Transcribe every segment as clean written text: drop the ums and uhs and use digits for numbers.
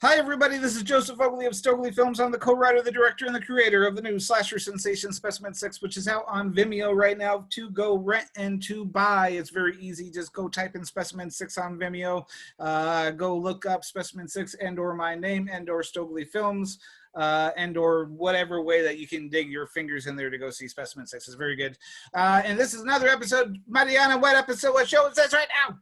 Hi, everybody. This is Joseph Oakley of Stokely Films. I'm the co-writer, the director, and the creator of the new slasher sensation Specimen 6, which is out on Vimeo right now to go rent and to buy. It's very easy. Just go type in Specimen 6 on Vimeo. Go look up Specimen 6 and or my name and or Stokely Films. And or whatever way that you can dig your fingers in there to go see Specimen 6 is very good. And this is another episode. Mariana, what episode? What show is this right now?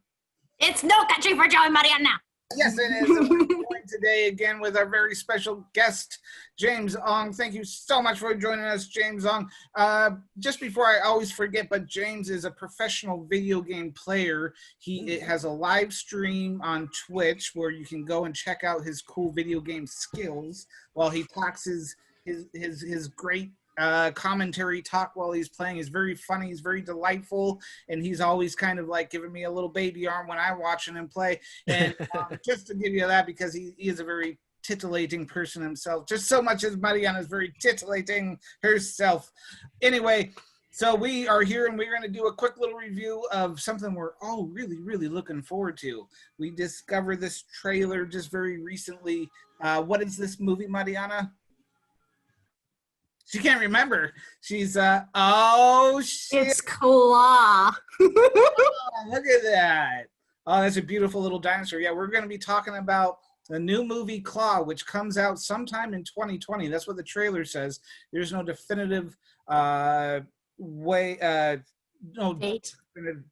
It's No Country for Joe and Mariana. Yes, it is. And we're joined today again with our very special guest, James Ong. Thank you so much for joining us, James Ong. Just before I always forget, but James is a professional video game player. He has a live stream on Twitch where you can go and check out his cool video game skills while he talks his great commentary talk while he's playing. Is very funny, he's very delightful, and he's always kind of like giving me a little baby arm when I'm watching him play. And just to give you that, because he is a very titillating person himself, just so much as Mariana is very titillating herself. Anyway, so we are here and we're going to do a quick little review of something we're all really looking forward to. We discovered this trailer just very recently. What is this movie, Mariana? She can't remember. She's, oh, shit. It's Claw. Oh, look at that. Oh, that's a beautiful little dinosaur. Yeah, we're going to be talking about the new movie Claw, which comes out sometime in 2020. That's what the trailer says. There's no definitive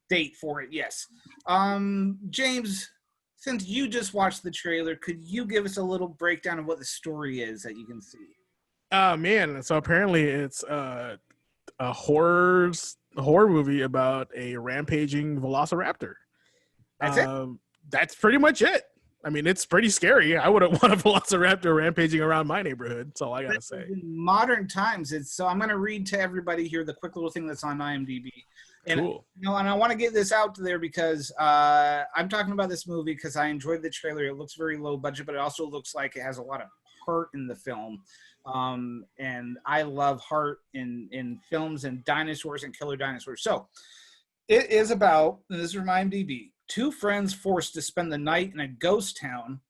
date for it, yes. James, since you just watched the trailer, could you give us a little breakdown of what the story is that you can see? Man, so apparently it's a horror movie about a rampaging Velociraptor. That's it? That's pretty much it. I mean, it's pretty scary. I wouldn't want a Velociraptor rampaging around my neighborhood. That's all I gotta say. In modern times, so I'm gonna read to everybody here the quick little thing that's on IMDb. And, cool. And I want to get this out there because I'm talking about this movie because I enjoyed the trailer. It looks very low budget, but it also looks like it has a lot of heart in the film. And I love heart in films and dinosaurs and killer dinosaurs. So it is about, and this is from IMDb, two friends forced to spend the night in a ghost town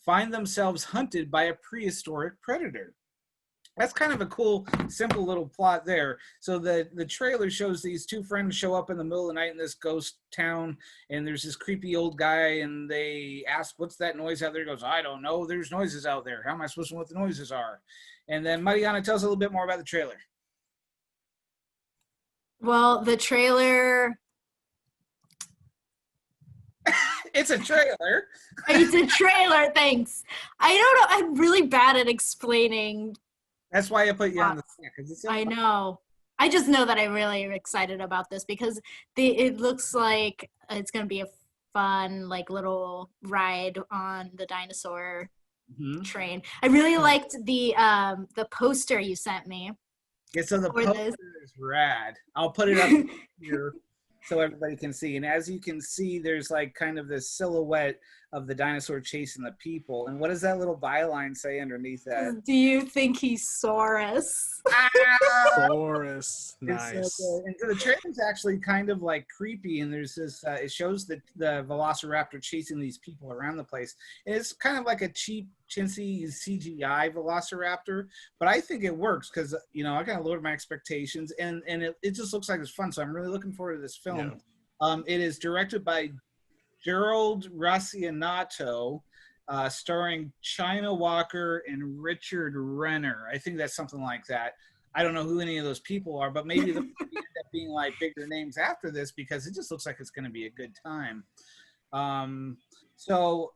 find themselves hunted by a prehistoric predator. That's kind of a cool, simple little plot there. So the trailer shows these two friends show up in the middle of the night in this ghost town, and there's this creepy old guy, and they ask, what's that noise out there? He goes, I don't know. There's noises out there. How am I supposed to know what the noises are? And then Mariana tells a little bit more about the trailer. Well, the trailer... It's a trailer. It's a trailer, thanks. I don't know. I'm really bad at explaining. That's why I put you on the set. I know. I just know that I'm really excited about this because it looks like it's going to be a fun, like, little ride on the dinosaur train. I really liked the poster you sent me. Yeah, so the poster is rad. I'll put it up here so everybody can see. And as you can see, there's like kind of this silhouette of the dinosaur chasing the people. And what does that little byline say underneath that? Do you think he's Saurus? Saurus. Nice. So and so the trailer's actually kind of like creepy, and there's this, it shows the Velociraptor chasing these people around the place. And it's kind of like a cheap, chintzy CGI Velociraptor, but I think it works because, you know, I kind of lowered my expectations, and it just looks like it's fun. So I'm really looking forward to this film. Yeah. It is directed by Gerald Rossinato, starring China Walker and Richard Renner. I think that's something like that. I don't know who any of those people are, but maybe they'll end up being like bigger names after this because it just looks like it's going to be a good time. So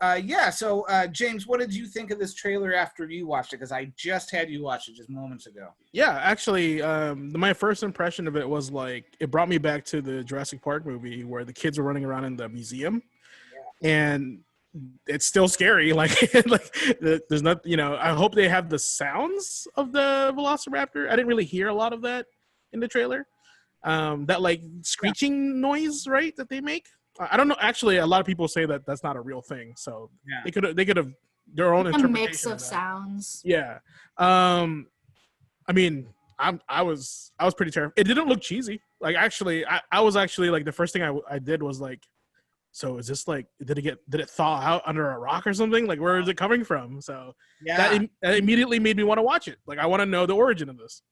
James, what did you think of this trailer after you watched it? Because I just had you watch it just moments ago. Yeah, actually, my first impression of it was like, it brought me back to the Jurassic Park movie where the kids were running around in the museum. Yeah. And it's still scary. Like, there's not, you know, I hope they have the sounds of the Velociraptor. I didn't really hear a lot of that in the trailer. That like screeching noise, right, that they make. I don't know. Actually, a lot of people say that that's not a real thing. So they could have their own interpretation. A mix of sounds. Yeah. I mean, I was pretty terrified. It didn't look cheesy. Like, actually, I was actually like, the first thing I did was like, so is this like, did it thaw out under a rock or something? Like, where is it coming from? So that immediately made me want to watch it. Like, I want to know the origin of this.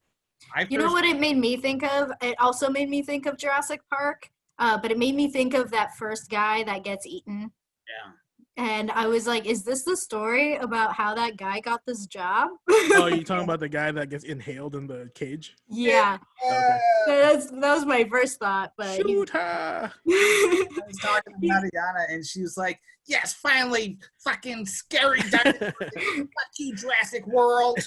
You know what it made me think of? It also made me think of Jurassic Park, but it made me think of that first guy that gets eaten. Yeah. And I was like, is this the story about how that guy got this job? Oh, you talking about the guy that gets inhaled in the cage? Yeah. Okay. So that was my first thought. But Shoot her! I was talking to Mariana, and she was like, yes, finally, fucking scary dinosaurs. Fuck you, Jurassic World.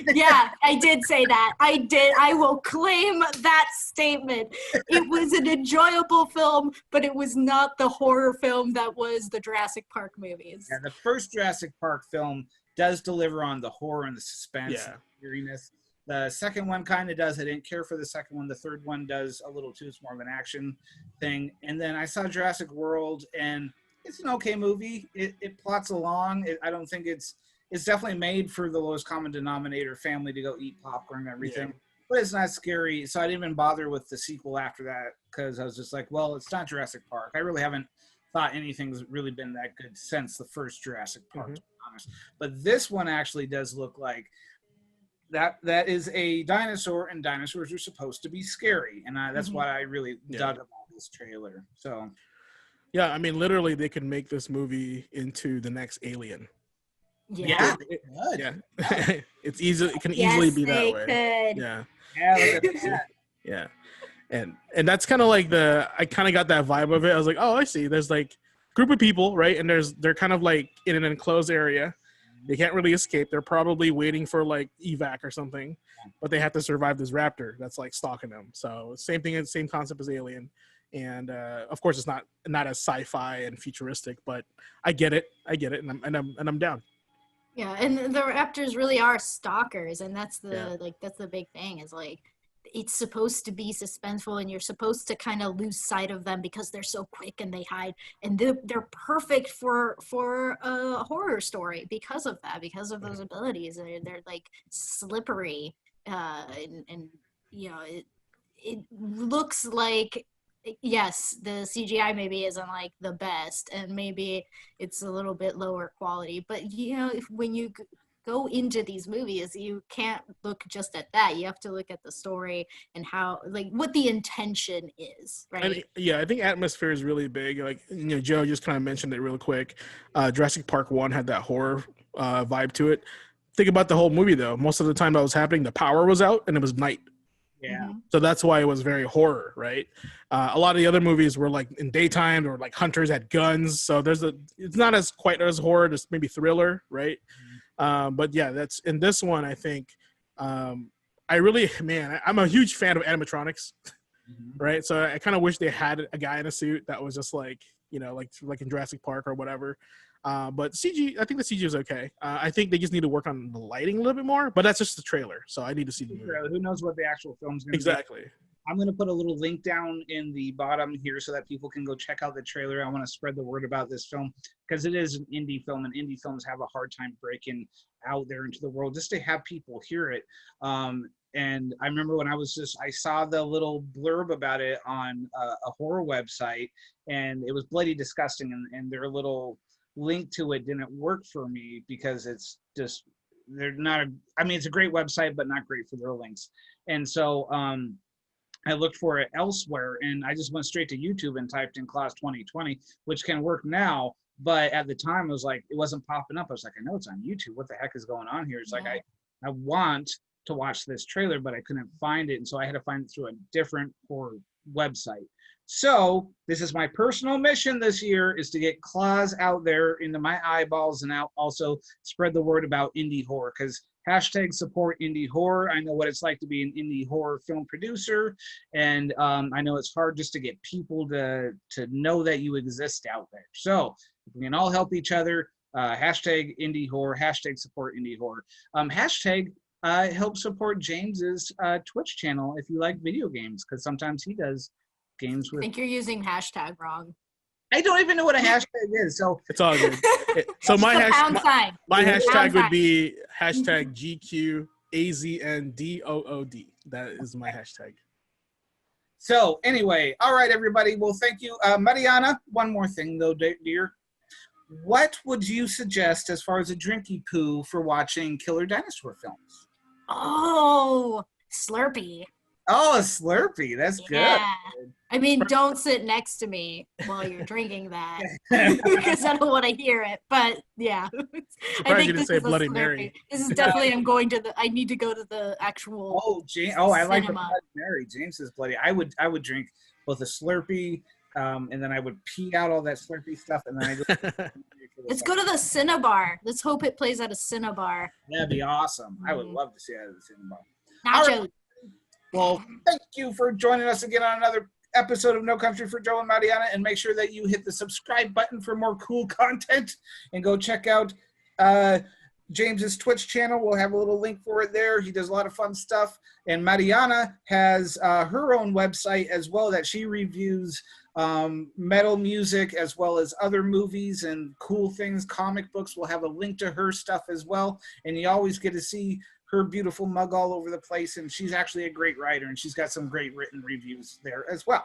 Yeah, I did say that. I did. I will claim that statement. It was an enjoyable film, but it was not the horror film that was the Jurassic Park movies. Yeah, the first Jurassic Park film does deliver on the horror and the suspense and the eeriness. The second one kind of does. I didn't care for the second one. The third one does a little too. It's more of an action thing. And then I saw Jurassic World, and it's an okay movie. It plots along. I don't think it's definitely made for the lowest common denominator family to go eat popcorn and everything. Yeah. But it's not scary. So I didn't even bother with the sequel after that because I was just like, well, it's not Jurassic Park. I really haven't thought anything's really been that good since the first Jurassic Park, to be honest. But this one actually does look like that is a dinosaur, and dinosaurs are supposed to be scary. And that's what I really dug about this trailer. So, yeah, I mean, literally, they could make this movie into the next Alien. Yeah. It's easy. It can easily be that way. Could. Yeah. Yeah. Look at that. Yeah. And that's kind of like I kind of got that vibe of it. I was like, oh, I see. There's like a group of people, right? And they're kind of like in an enclosed area. They can't really escape. They're probably waiting for like evac or something, but they have to survive this raptor that's like stalking them. So same thing, same concept as Alien. And of course, it's not as sci-fi and futuristic, but I get it, and I'm down. Yeah, and the raptors really are stalkers, and that's the big thing is like it's supposed to be suspenseful, and you're supposed to kind of lose sight of them because they're so quick and they hide, and they're perfect for a horror story because of that, because of those abilities. They're like slippery, and you know it looks like. Yes, the CGI maybe isn't like the best, and maybe it's a little bit lower quality, but you know, when you go into these movies, you can't look just at that. You have to look at the story and how, like, what the intention is, right? And, I think atmosphere is really big. Like, you know, Joe just kind of mentioned it real quick. Jurassic Park 1 had that horror vibe to it. Think about the whole movie, though. Most of the time that was happening, the power was out and it was night. Yeah. So that's why it was very horror, right? A lot of the other movies were like in daytime, or like hunters had guns. So it's not as quite as horror, just maybe thriller, right? But yeah, that's in this one. I think I'm a huge fan of animatronics, right? So I kind of wish they had a guy in a suit that was just like, you know, like in Jurassic Park or whatever. But CG, I think the CG is okay. I think they just need to work on the lighting a little bit more, but that's just the trailer. So I need to see the movie. Who knows what the actual film's going to be. Exactly. I'm going to put a little link down in the bottom here so that people can go check out the trailer. I want to spread the word about this film because it is an indie film, and indie films have a hard time breaking out there into the world just to have people hear it. And I remember when I saw the little blurb about it on a horror website, and it was bloody disgusting, and their little link to it didn't work for me because it's just, it's a great website, but not great for their links. And so I looked for it elsewhere, and I just went straight to YouTube and typed in Class 2020, which can work now. But at the time, it was like, it wasn't popping up. I was like, I know it's on YouTube. What the heck is going on here? It's like, I want to watch this trailer, but I couldn't find it. And so I had to find it through a different horror website. So this is my personal mission this year, is to get Claws out there into my eyeballs, and also spread the word about indie horror, because hashtag support indie horror. I know what it's like to be an indie horror film producer, and I know it's hard just to get people to know that you exist out there. So if we can all help each other, hashtag indie horror, hashtag support indie horror, hashtag help support James's Twitch channel if you like video games, because sometimes he does games with. I think you're using hashtag wrong. I don't even know what a hashtag is, so it's all good. So my hashtag would be hashtag GQAZNDOOD. That is my hashtag. So anyway, all right, everybody. Well, thank you. Mariana, one more thing though, dear. What would you suggest as far as a drinky poo for watching killer dinosaur films? Oh, Slurpee. Oh, a Slurpee. That's good. Yeah. I mean, don't sit next to me while you're drinking that because I don't want to hear it. But yeah, I think this is a Bloody Slurpee. Mary. This is definitely. I need to go to the actual. I like the cinema. Bloody Mary. James is bloody. I would drink both a Slurpee, and then I would pee out all that Slurpee stuff, and then I go. Let's go to the Cinnabar. Let's hope it plays at a Cinnabar. That'd be awesome. I would love to see that at the Cinnabar. Nachos. Well, thank you for joining us again on another episode of No Country for Joe and Mariana, and make sure that you hit the subscribe button for more cool content, and go check out James's Twitch channel. We'll have a little link for it there. He does a lot of fun stuff, and Mariana has her own website as well that she reviews metal music as well as other movies and cool things, comic books. We'll have a link to her stuff as well, and you always get to see her beautiful mug all over the place, and she's actually a great writer, and she's got some great written reviews there as well.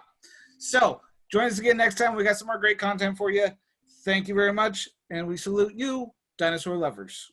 So join us again next time. We got some more great content for you. Thank you very much, and we salute you, dinosaur lovers.